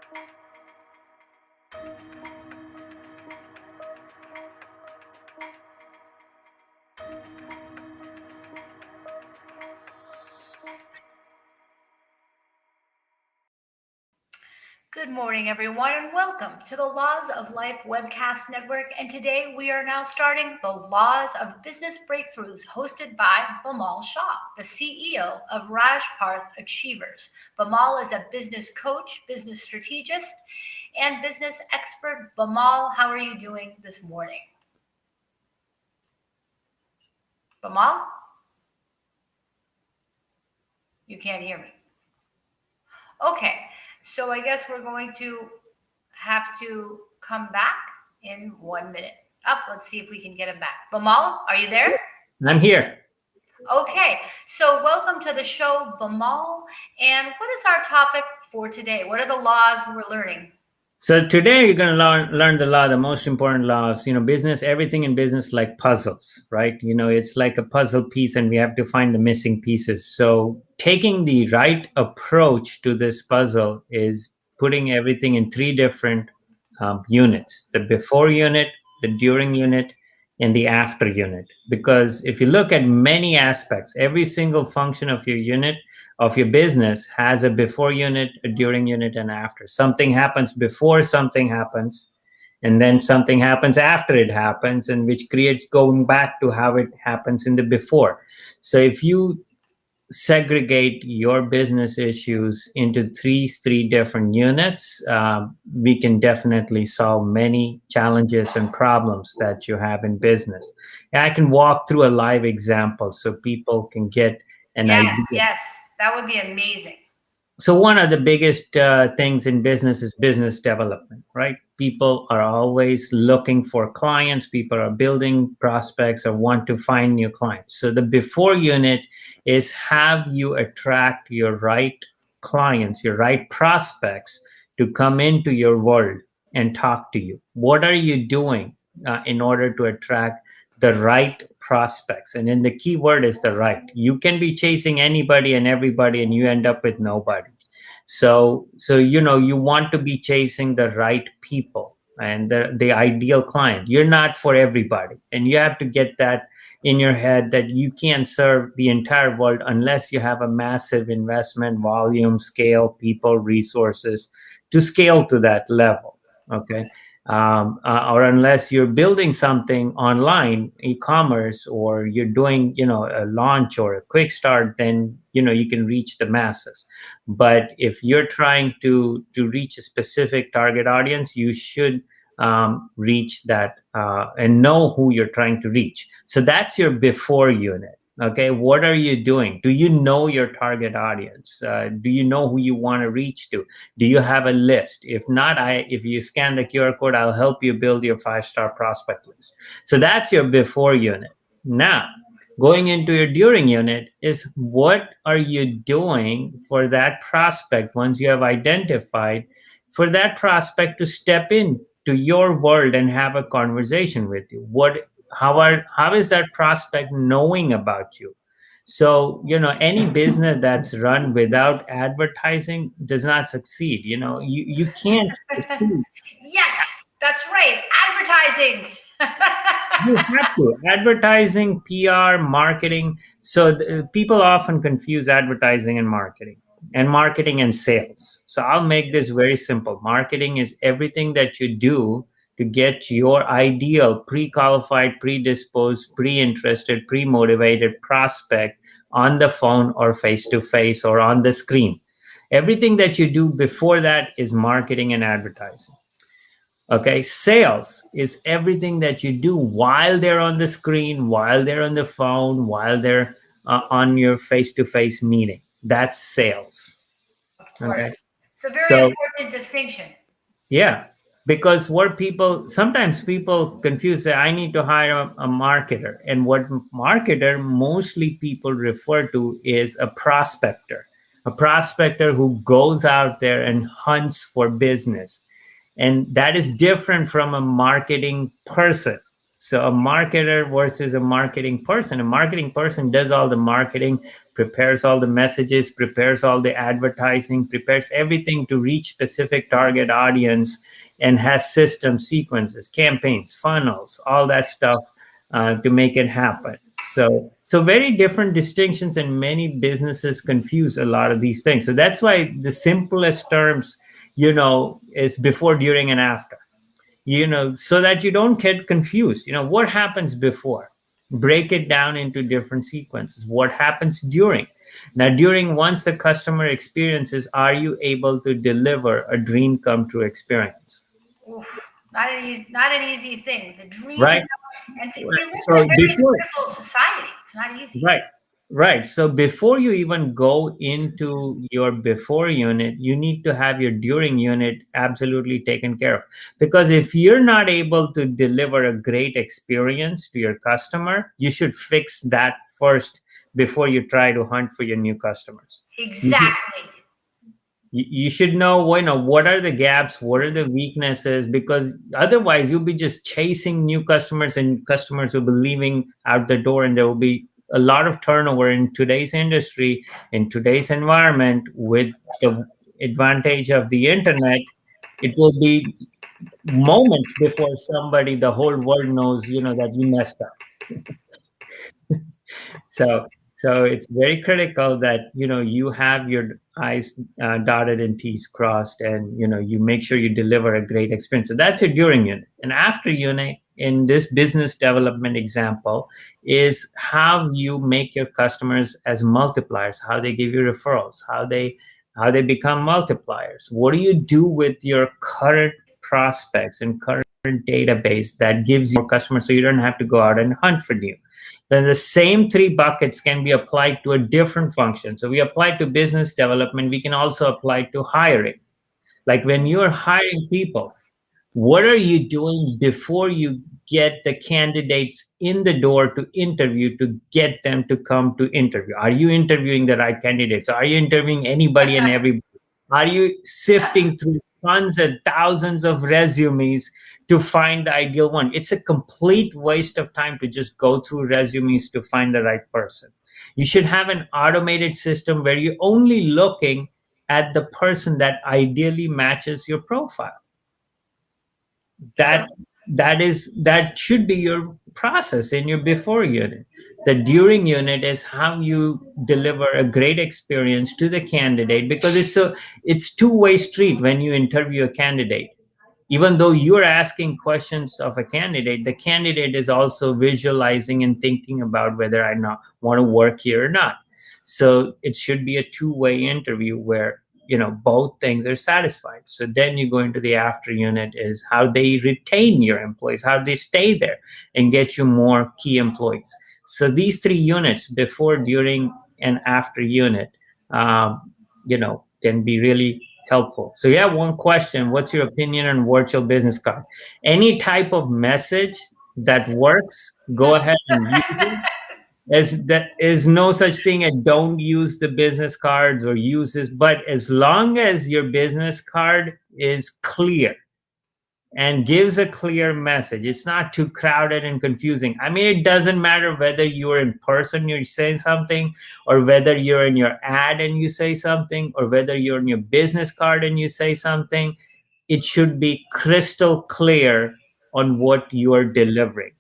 Good morning, everyone, and welcome to the Laws of Life webcast network. And today we are now starting the Laws of Business Breakthroughs, hosted by Bimal Shah, the CEO of Rajparth Achievers. Bimal is a business coach, business strategist, and business expert. Bimal, how are you doing this morning? Bimal? You can't hear me. Okay, so I guess we're going to have to come back in 1 minute. Let's see if we can get him back. Bimal, are you there? I'm here. Okay, so welcome to the show, Bimal. And what is our topic for today? What are the laws we're learning? So today you're going to learn the most important law of, business, everything in business like puzzles, right? It's like a puzzle piece and we have to find the missing pieces. So taking the right approach to this puzzle is putting everything in three different units: the before unit, the during unit, and the after unit. Because if you look at many aspects, every single function of your unit, of your business, has a before unit, a during unit, and after. Something happens before something happens, and then something happens after it happens, and which creates going back to how it happens in the before. So if you segregate your business issues into three different units, we can definitely solve many challenges and problems that you have in business. And I can walk through a live example so people can get an idea. Yes, that would be amazing. So one of the biggest things in business is business development, right? People are always looking for clients. People are building prospects or want to find new clients. So the before unit is have you attract your right clients, your right prospects to come into your world and talk to you. What are you doing in order to attract the right prospects? And then the key word is the right. You can be chasing anybody and everybody and you end up with nobody. So you want to be chasing the right people and the ideal client. You're not for everybody, and you have to get that in your head that you can't serve the entire world unless you have a massive investment, volume, scale, people, resources to scale to that level. Okay. Or unless you're building something online, e-commerce, or you're doing, a launch or a quick start, then, you can reach the masses. But if you're trying to reach a specific target audience, you should reach that and know who you're trying to reach. So that's your before unit. Okay, what are you doing? Do you know your target audience? Do you know who you want to reach to? Do you have a list? If not, if you scan the QR code, I'll help you build your 5-star prospect list. So that's your before unit. Now, going into your during unit is what are you doing for that prospect once you have identified for that prospect to step in to your world and have a conversation with you? How is that prospect knowing about you? So, any business that's run without advertising does not succeed. You can't succeed. Yes, that's right. Advertising. You have to. Advertising, PR, marketing. So people often confuse advertising and marketing and sales. So I'll make this very simple. Marketing is everything that you do to get your ideal pre-qualified, predisposed, pre-interested, pre-motivated prospect on the phone or face-to-face or on the screen. Everything that you do before that is marketing and advertising. Okay, sales is everything that you do while they're on the screen, while they're on the phone, while they're on your face-to-face meeting. That's sales. Of course. Okay. It's a very important distinction. Yeah, because sometimes people confuse, say, I need to hire a marketer. And what marketer mostly people refer to is a prospector who goes out there and hunts for business. And that is different from a marketing person. So a marketer versus a marketing person. A marketing person does all the marketing, prepares all the messages, prepares all the advertising, prepares everything to reach specific target audience, and has system sequences, campaigns, funnels, all that stuff to make it happen. So very different distinctions, and many businesses confuse a lot of these things. So that's why the simplest terms, is before, during, and after, so that you don't get confused. What happens before? Break it down into different sequences. What happens during? Now, during, once the customer experiences, are you able to deliver a dream come true experience? Oof, not an easy thing. The dream, Right. and we live in a So very before, critical society. It's not easy. right, right. So before you even go into your before unit, you need to have your during unit absolutely taken care of. Because if you're not able to deliver a great experience to your customer, you should fix that first before you try to hunt for your new customers. You should, Exactly. you should know, what are the gaps, what are the weaknesses, because otherwise you'll be just chasing new customers, and customers will be leaving out the door, and there will be a lot of turnover in today's industry, in today's environment. With the advantage of the internet, it will be moments before the whole world knows, that you messed up. So it's very critical that you have your I's dotted and T's crossed, and you make sure you deliver a great experience. So that's your during unit. And after unit, in this business development example, is how you make your customers as multipliers, how they give you referrals, how they become multipliers. What do you do with your current prospects and current database that gives you more customers, so you don't have to go out and hunt for new? Then the same three buckets can be applied to a different function. So we apply to business development. We can also apply to hiring. Like when you're hiring people, what are you doing before you get the candidates in the door to interview, to get them to come to interview? Are you interviewing the right candidates? Are you interviewing anybody and everybody? Are you sifting through tons and thousands of resumes to find the ideal one? It's a complete waste of time to just go through resumes to find the right person. You should have an automated system where you're only looking at the person that ideally matches your profile. True. That should be your process in your before unit. The during unit is how you deliver a great experience to the candidate, because it's two-way street. When you interview a candidate, even though you're asking questions of a candidate, the candidate is also visualizing and thinking about whether I not want to work here or not. So it should be a two-way interview where both things are satisfied. So then you go into the after unit, is how they retain your employees, how they stay there and get you more key employees. So these three units, before, during, and after unit, can be really helpful. So yeah, one question: what's your opinion on virtual business card? Any type of message that works, go ahead and use it. As that is no such thing as don't use the business cards or use it, but as long as your business card is clear and gives a clear message, it's not too crowded and confusing. I mean, it doesn't matter whether you're in person, you're saying something, or whether you're in your ad and you say something, or whether you're in your business card and you say something. It should be crystal clear on what you're delivering.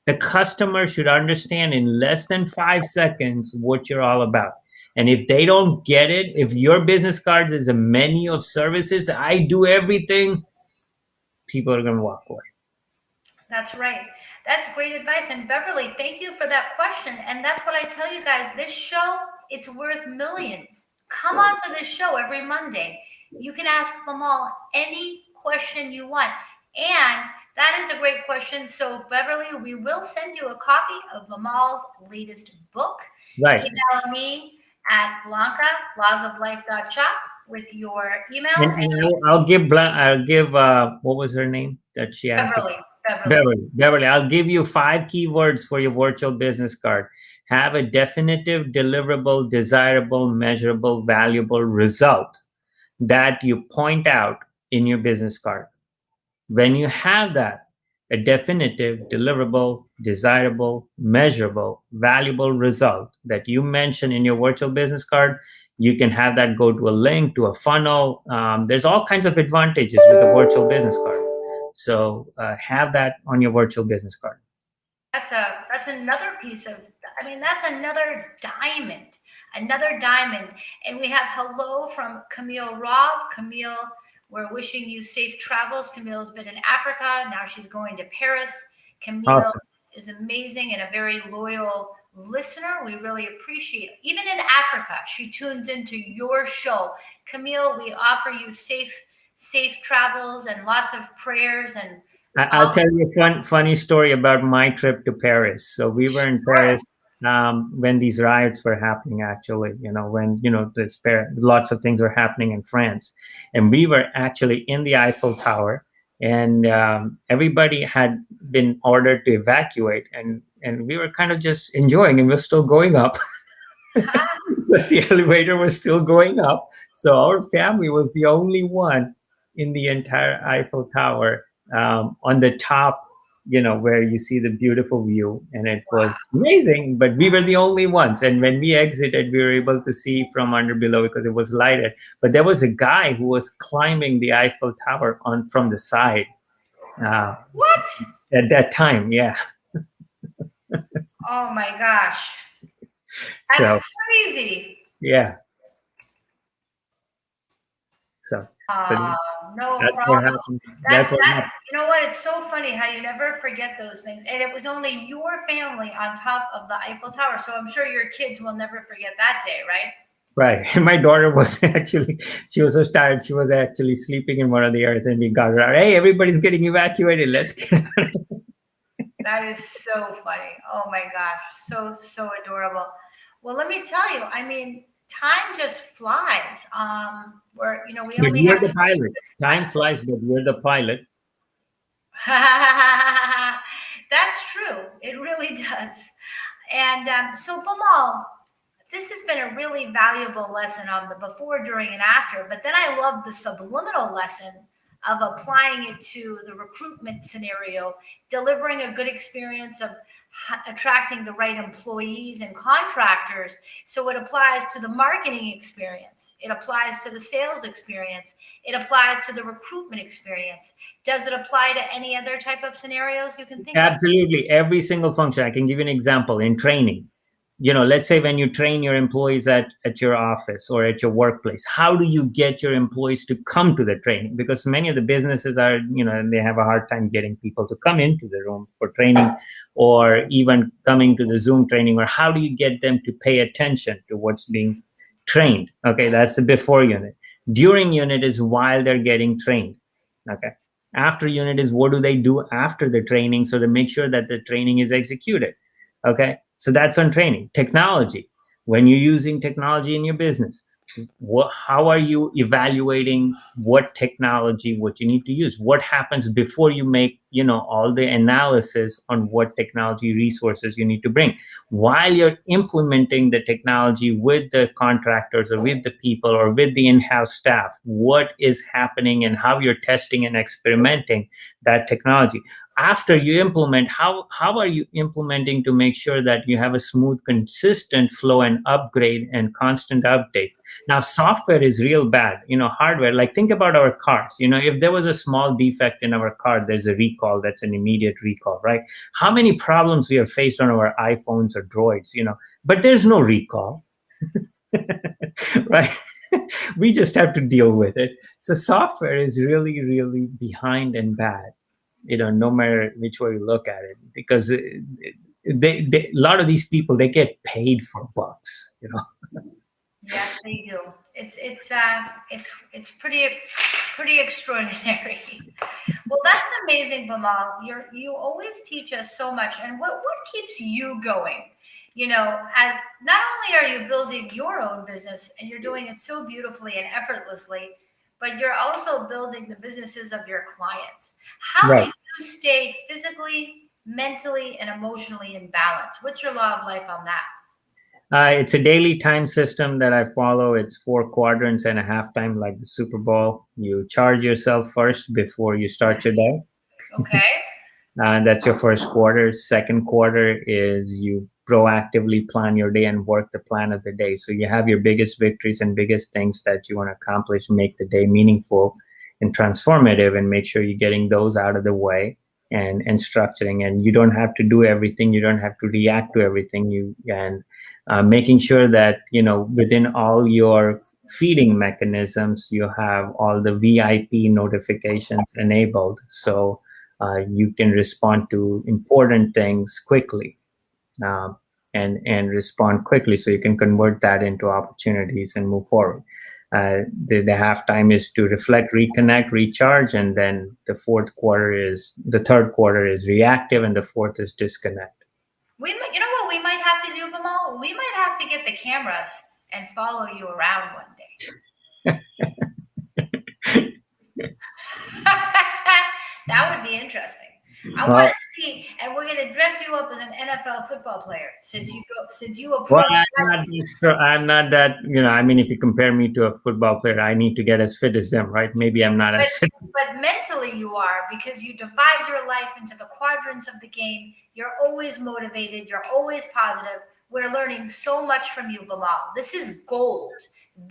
The customer should understand in less than 5 seconds what you're all about. And if they don't get it, if your business card is a menu of services, I do everything, people are going to walk away. That's right. That's great advice. And Beverly, thank you for that question. And that's what I tell you guys. This show, it's worth millions. Come on to this show every Monday. You can ask Bimal any question you want. And that is a great question. So, Beverly, we will send you a copy of Bimal's latest book. Right. Email me at Blanca, lawsoflife.shop with your emails. And I'll give what was her name that she asked? Beverly. I'll give you 5 keywords for your virtual business card. Have a definitive, deliverable, desirable, measurable, valuable result that you point out in your business card. When you have that, a definitive, deliverable, desirable, measurable, valuable result that you mention in your virtual business card. You can have that go to a link, to a funnel. There's all kinds of advantages with a virtual business card. So have that on your virtual business card. That's another piece of, I mean, that's another diamond. And we have hello from Camille Robb. Camille, we're wishing you safe travels. Camille's been in Africa. Now she's going to Paris. Camille Awesome. is amazing and a very loyal listener. We really appreciate it. Even in Africa, she tunes into your show. Camille, we offer you safe travels and lots of prayers and I'll tell you a funny story about my trip to Paris. So we were in Paris when these riots were happening, actually, when, lots of things were happening in France. And we were actually in the Eiffel Tower, and everybody had been ordered to evacuate. And we were kind of just enjoying, and we're still going up. But the elevator was still going up. So our family was the only one in the entire Eiffel Tower on the top, where you see the beautiful view, and it was amazing, but we were the only ones. And when we exited, we were able to see from under below because it was lighted. But there was a guy who was climbing the Eiffel Tower from the side. What? At that time, yeah. Oh my gosh. That's crazy. Yeah. So no that's problem. what happened. That's what happened. You know what? It's so funny how you never forget those things. And it was only your family on top of the Eiffel Tower. So I'm sure your kids will never forget that day, right? Right. And my daughter was she was so tired. She was actually sleeping in one of the areas, and we got her out. Hey, everybody's getting evacuated. Let's get out. That is so funny. Oh my gosh. So adorable. Well, let me tell you, I mean, time just flies. We only have the pilot. Time flies, but we're the pilot. That's true. It really does. And so, Bimal, this has been a really valuable lesson on the before, during, and after. But then I love the subliminal lesson of applying it to the recruitment scenario, delivering a good experience of attracting the right employees and contractors. So it applies to the marketing experience. It applies to the sales experience. It applies to the recruitment experience. Does it apply to any other type of scenarios you can think of? Absolutely. Every single function. I can give you an example in training. Let's say when you train your employees at your office or at your workplace, how do you get your employees to come to the training? Because many of the businesses are, they have a hard time getting people to come into the room for training, or even coming to the Zoom training. Or how do you get them to pay attention to what's being trained? Okay, that's the before unit. During unit is while they're getting trained. Okay. After unit is what do they do after the training, so to make sure that the training is executed. Okay, so that's on training. Technology. When you're using technology in your business, how are you evaluating what technology, what you need to use? What happens before you make, all the analysis on what technology resources you need to bring? While you're implementing the technology with the contractors or with the people or with the in-house staff, what is happening and how you're testing and experimenting that technology? After you implement, how are you implementing to make sure that you have a smooth, consistent flow and upgrade and constant updates? Now, software is real bad, hardware, like think about our cars. If there was a small defect in our car, there's a recall, that's an immediate recall, right? How many problems we have faced on our iPhones or Droids, but there's no recall, right? We just have to deal with it. So software is really, really behind and bad. No matter which way you look at it, because a lot of these people, they get paid for bugs, Yes, they do. It's pretty extraordinary. Well, that's amazing, Bimal. You always teach us so much. And what keeps you going? As not only are you building your own business, and you're doing it so beautifully and effortlessly, but you're also building the businesses of your clients. How do you stay physically, mentally, and emotionally in balance? What's your law of life on that? It's a daily time system that I follow. It's 4 quadrants and a halftime, like the Super Bowl. You charge yourself first before you start your day. Okay. That's your first quarter. Second quarter is you proactively plan your day and work the plan of the day. So you have your biggest victories and biggest things that you want to accomplish, make the day meaningful and transformative, and make sure you're getting those out of the way and structuring. And you don't have to do everything. You don't have to react to everything. Making sure that, within all your feeding mechanisms, you have all the VIP notifications enabled. So you can respond to important things quickly, um, and respond quickly, so you can convert that into opportunities and move forward. The halftime is to reflect, reconnect, recharge, and then the third quarter is reactive, and the fourth is disconnect. You know what we might have to do, Bimal? We might have to get the cameras and follow you around one day. That would be interesting. I want to see, and we're going to dress you up as an NFL football player since you approach. Well, I'm not that. I mean, if you compare me to a football player, I need to get as fit as them, right? Maybe I'm not as fit. But mentally, you are, because you divide your life into the quadrants of the game. You're always motivated. You're always positive. We're learning so much from you, Bimal. This is gold.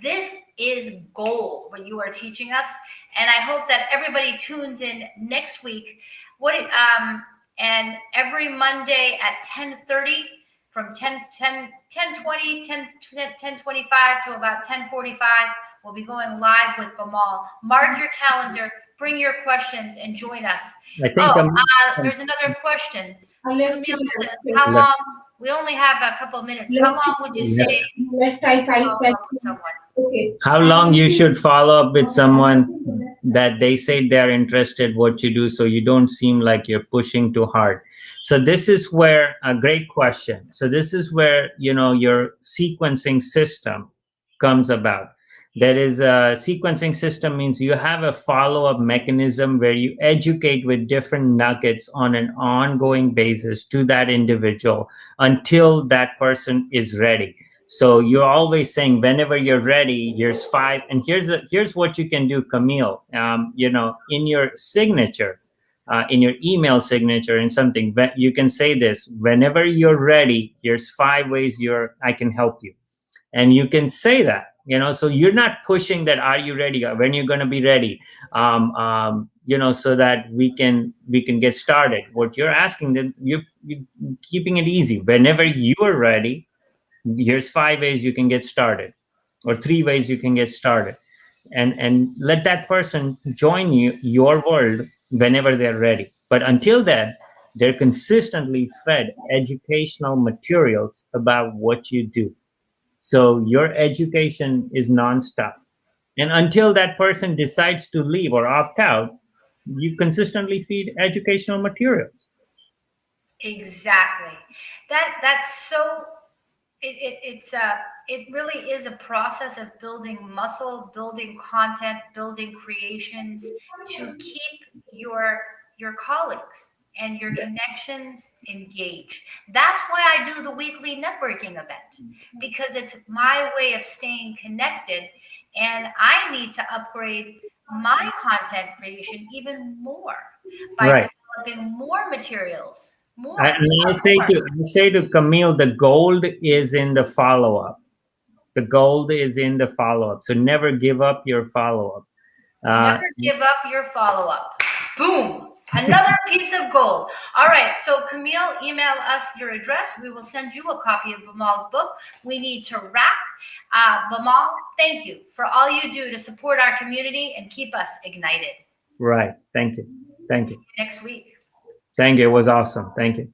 This is gold, what you are teaching us. And I hope that everybody tunes in next week. And every Monday at 10:30, from 10:20, 10:25 to about 10:45, we'll be going live with Bimal. Mark your calendar, bring your questions, and join us. There's another question. How long? We only have a couple of minutes. How long would you say? Let's try 5 questions. Okay. How long you should follow up with someone that they say they're interested what you do, so you don't seem like you're pushing too hard. So this is where a great question. So this is where your sequencing system comes about. There is a sequencing system, means you have a follow-up mechanism where you educate with different nuggets on an ongoing basis to that individual until that person is ready. So you're always saying, whenever you're ready, here's 5. And here's what you can do, Camille. In your signature, in your email signature and something, you can say this: whenever you're ready, here's 5 ways I can help you. And you can say that, so you're not pushing that, are you ready? When you're going to be ready? So that we can get started. What you're asking them, you're keeping it easy. Whenever you're ready, here's 5 ways you can get started, or 3 ways you can get started, and let that person join your world whenever they're ready. But until then, they're consistently fed educational materials about what you do. So your education is nonstop. And until that person decides to leave or opt out, you consistently feed educational materials. Exactly. That's so. It really is a process of building muscle, building content, building creations to keep your colleagues and your connections engaged. That's why I do the weekly networking event, because it's my way of staying connected, and I need to upgrade my content creation even more by developing more materials. I say to Camille, the gold is in the follow-up. The gold is in the follow-up. So never give up your follow-up. Never give up your follow-up. Boom. Another piece of gold. All right. So Camille, email us your address. We will send you a copy of Bimal's book. We need to wrap. Bimal, thank you for all you do to support our community and keep us ignited. Right. Thank you. See you next week. Thank you. It was awesome. Thank you.